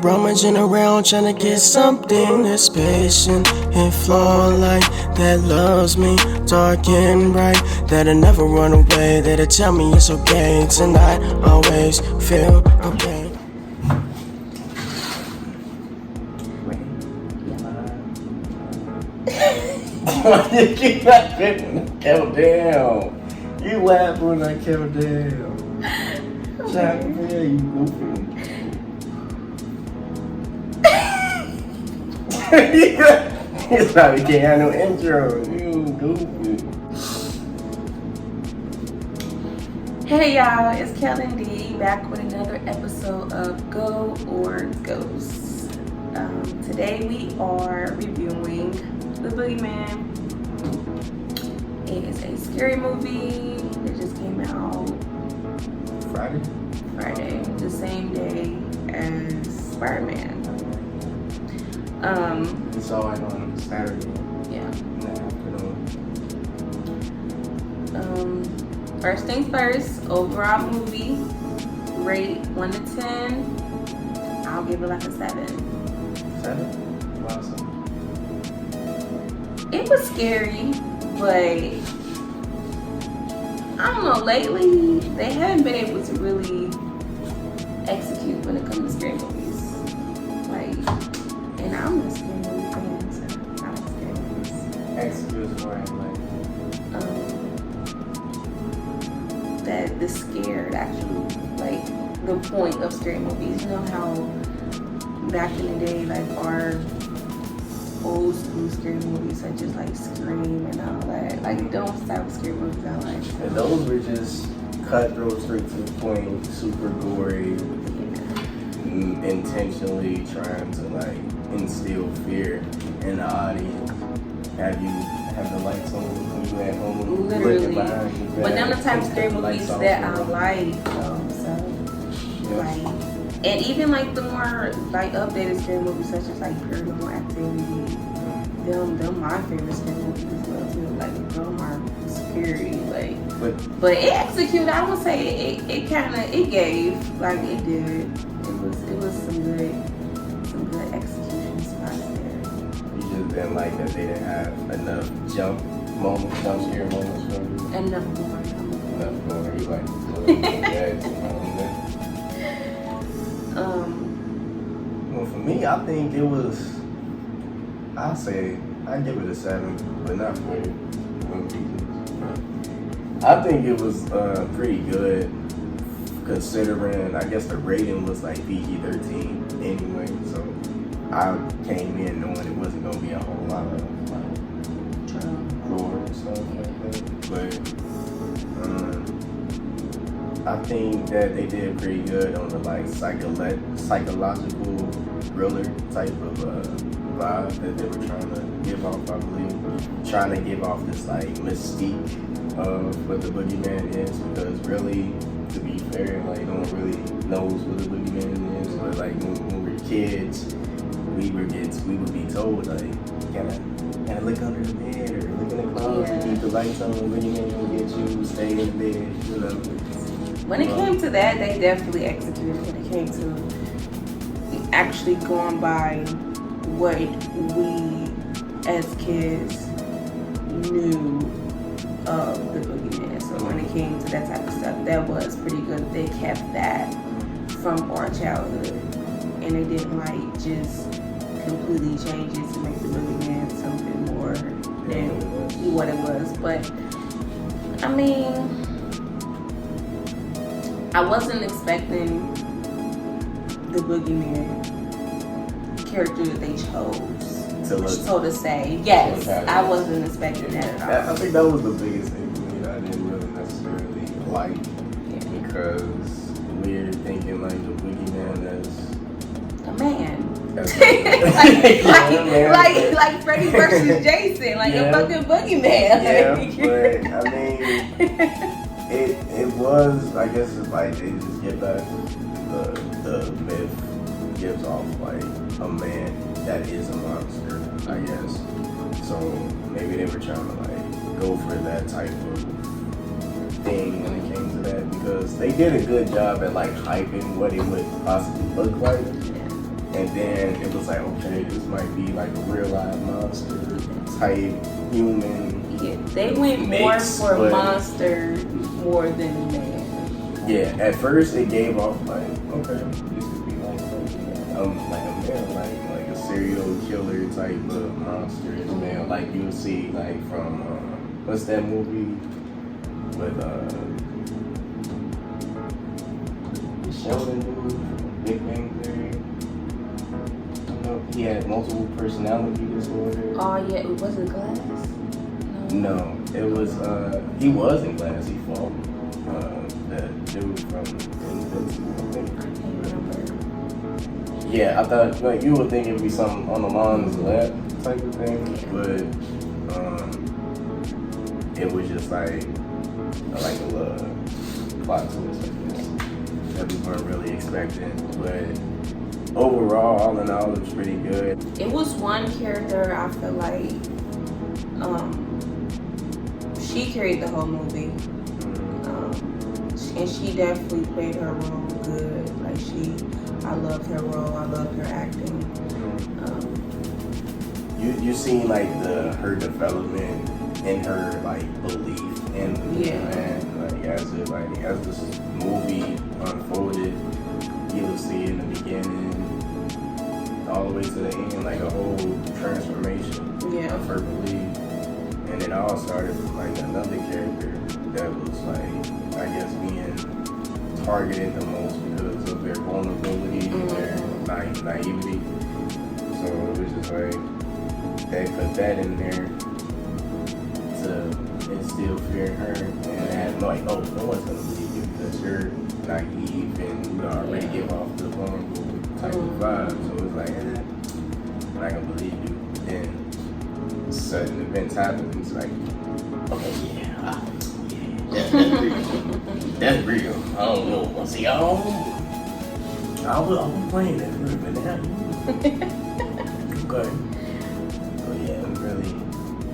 Rummaging around trying to get something that's patient and flawed like that loves me, dark and bright, that'll never run away, that'll tell me it's okay tonight, always feel okay. You keep laughing, Kel D. You laugh when I Kel D. Shut up, you goofy. You probably can't have no intro. You goofy. Hey y'all, it's Kel D back with another episode of Go or Ghost. Today we are reviewing The Boogeyman. It is a scary movie that just came out Friday, the same day as Spider-Man. We saw it on Saturday. Yeah. In the afternoon. First things first, overall movie, rate 1 to 10. I'll give it like a 7. 7? Awesome. It was scary, but I don't know, lately they haven't been able to really execute when it comes to scary movies. And I'm a scary movie fan, so I like scary movies. Execute for it, That the scared actually, the point of scary movies. You know how back in the day, our old school scary movies such as Scream and all that. Those type of scary movies I like. And those were just cutthroat, straight to the point, super gory, intentionally trying to instill fear in the audience. Have the lights on when you at home, literally. looking behind you. But them the type of scary movies that I like, though. So, and even the more updated scary movies such as Paranormal Activity. Them my favorite scary movies as well too. Them are scary. But it executed. I would say it gave it did. It was some good execution spots there. You just didn't like that they didn't have enough jump scare moments from you. Enough more. You like well, for me, I think it was. I'd give it a 7, but not for I think it was pretty good, considering I guess the rating was PG-13 anyway. So I came in knowing it wasn't gonna be a whole lot of gore and stuff like that. But I think that they did pretty good on the psychological thriller type of vibe that they were trying to give off. I believe trying to give off this mystique of what the Boogeyman is, because really, to be fair, no one really knows what the Boogeyman is. But when we were kids, we would be told gotta look under the bed or look in the closet, keep the lights on, the Boogeyman will get you, stay in bed, When it came to that, they definitely executed. When it came to actually going by what we as kids knew of the Boogeyman. So when it came to that type of stuff, that was pretty good. They kept that from our childhood, and they didn't just completely change it to make the Boogeyman something more than what it was. But I mean, I wasn't expecting the Boogeyman character that they chose to say. Yes, I wasn't expecting that at all. I think that was the biggest thing for me that I didn't really necessarily like, because we're thinking the Boogeyman as a man. Like Freddy versus Jason, a fucking Boogeyman. But I mean, it was, I guess, they just get back the myth gives off a man that is a monster, I guess. So maybe they were trying to go for that type of thing when it came to that, because they did a good job at hyping what it would possibly look like. And then it was like, okay, this might be like a real live monster type human. Yeah, they went more for monster more than man. Yeah, at first it gave off like, okay, this could be like a man, like a serial killer type of monster as well. Like you'll see like from what's that movie with Sheldon dude, Big Bang Theory. He had multiple personality disorder. Oh yeah, was it Glass? No, it was he was in Glass. He fought the dude from Invincible, I think. I can't remember. Yeah, I thought like you would think it'd be something on the lines of that type of thing, but it was just like a little plot twist, I guess, that we weren't really expecting. But overall, all in all, it was pretty good. It was one character I feel like she carried the whole movie. And she definitely played her role good. Like I loved her role. I loved her acting. You seen like her development in her like belief in the man. Like as this movie unfolded, you'll see in the beginning all the way to the end, like a whole transformation of her belief. And it all started from like another character that was like, I guess, being targeted the most because of their vulnerability, their naivety. So it was just like, they put that in there to instill fear in her, and have like, oh, no one's gonna believe you because you're naive and you already give off the vulnerable type of vibe. So it's like, I'm not gonna believe you. Then sudden events happen. It's like, okay, that's real. I don't know. See, I was playing that for a minute. Okay. So yeah, it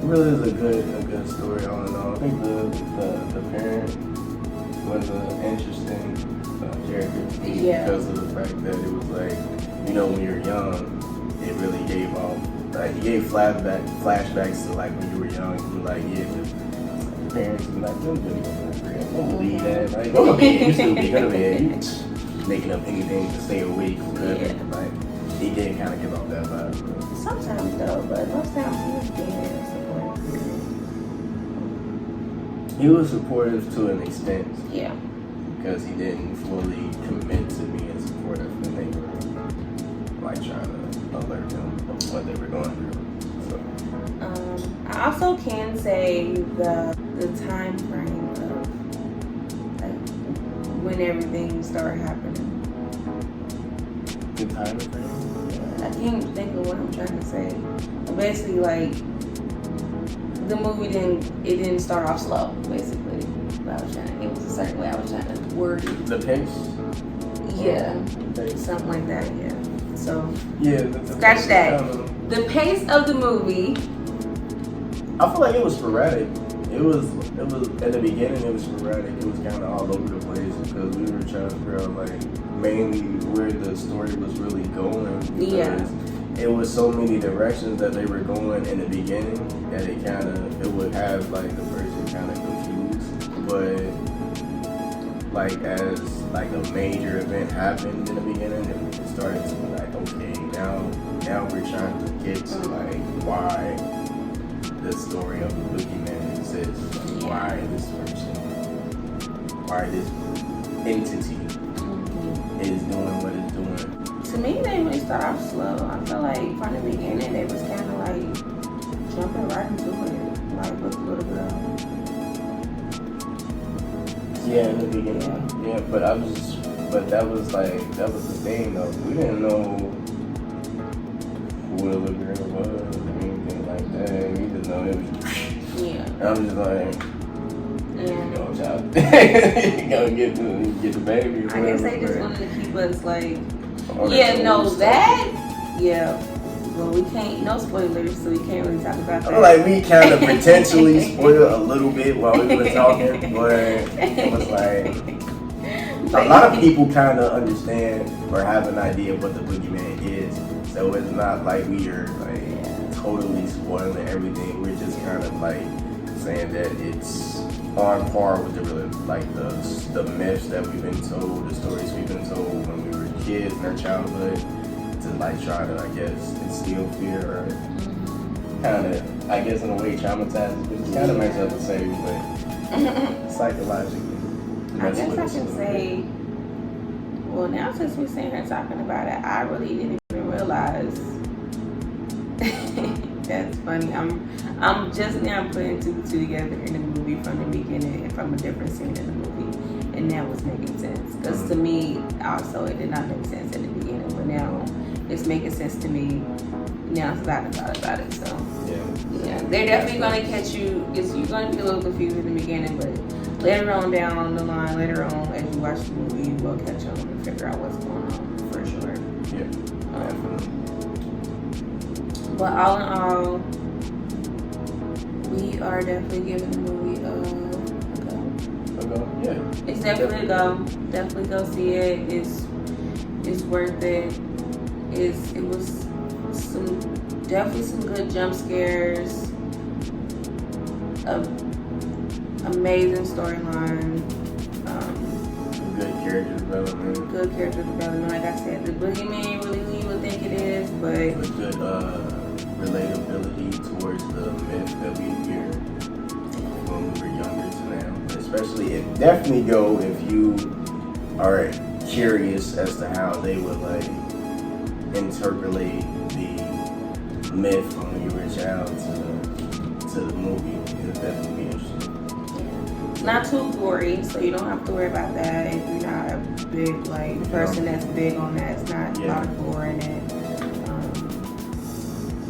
really is a good story all in all. I think the parent was an interesting character to me because of the fact that it was like, when you're young, it really gave off. Like, he gave flashbacks to like when you were young. You were like, yeah, the parents be like, don't believe that. Like, go to bed. You still be going to bed. You making up anything to stay awake. Like, he did kind of give off that vibe. Sometimes though, but most times he was being supportive. He was supportive to an extent. Yeah. Because he didn't fully commit to being supportive, and they were like trying to alert him of what they were going through. So. I also can say the time frame of like when everything started happening. The time frame? I can't think of what I'm trying to say. Basically, like the movie didn't start off slow. Basically, it was a certain way I was trying to word it. The pace? Yeah, something like that. Yeah. So scratch that. The pace of the movie. I feel like it was sporadic. It was at the beginning. It was sporadic. It was kind of all over the place because we were trying to figure out like mainly where the story was really going. Because it was so many directions that they were going in the beginning that it would have like the person kind of confused. But like as like a major event happened in the beginning, it started to be like, okay, now we're trying to get to like why the story of the Boogeyman exists, why this person, why this entity is doing what it's doing. To me, they really start off slow. I feel like from the beginning, they was kind of like jumping right into it, like with a little girl. Yeah, in the beginning. Yeah, but that was the thing though. We didn't know who the little girl was or anything like that. We just know it was. Yeah. And I'm just like, child, get the baby. I guess they just wanted to keep us like, well, we can't, no spoilers, so we can't really talk about that. Like, we kind of potentially spoiled a little bit while we were talking, but it was like, a lot of people kind of understand or have an idea of what the Boogeyman is, So it's not like we are like totally spoiling everything. We're just kind of like saying that it's on par with the real, like the myths that we've been told, the stories we've been told when we were kids in our childhood, to like try to, I guess, instill fear or kind of, I guess, in a way traumatize. It's kind of messed up to say, but psychologically. I guess I can say, well, now since we're sitting here talking about it, I really didn't even realize. That's funny. I'm just now putting two and two together in the movie from the beginning and from a different scene in the movie, and now it's making sense. Because to me, also, it did not make sense in the beginning, but now it's making sense to me now since I thought about it. So yeah, they're definitely gonna catch you. You're gonna be a little confused in the beginning, but later on down the line, later on as you watch the movie, you will catch on and figure out what's going on for sure. Yeah, definitely. But all in all, we are definitely giving the movie a go. Yeah. It's definitely a go. Definitely go see it. It's worth it. It was definitely some good jump scares. Amazing storyline. Good character development. Good character development. Like I said, the Boogeyman ain't really who you would think it is, but with good relatability towards the myth that we hear when we were younger to now. Especially, it definitely go if you are curious as to how they would like interpolate the myth from when you were a child to the movie. It'll definitely be interesting. not too gory, so you don't have to worry about that if you're not a big person that's big on that. It's not a lot of gore in it.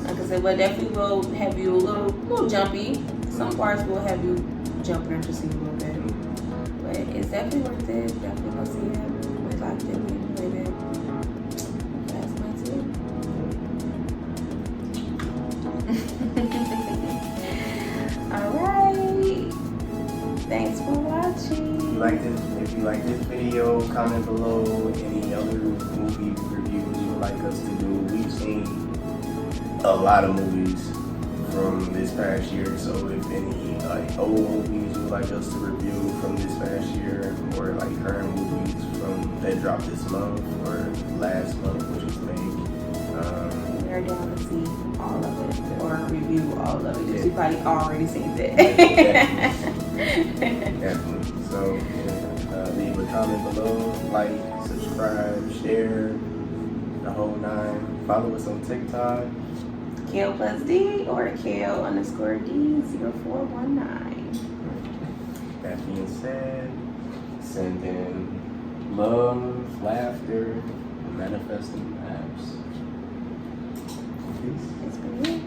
Like I said, but definitely will have you a little jumpy. Some parts will have you jumping into scene a little bit, but it's definitely worth it. Definitely go see it. We liked it. We enjoyed it. That's my tip. All right. Thanks for watching. If you like this video, comment below any other movie reviews you would like us to do. We've seen a lot of movies from this past year, so if any old movies you would like us to review from this past year, or current movies that dropped this month or last month, which was May. We're down to see all of it or review all of it. You probably already seen it. Definitely. So leave a comment below, like, subscribe, share, the whole nine. Follow us on TikTok. Kel D or Kel_D0419. That being said, send in love, laughter, and manifesting apps. Peace. It's been good.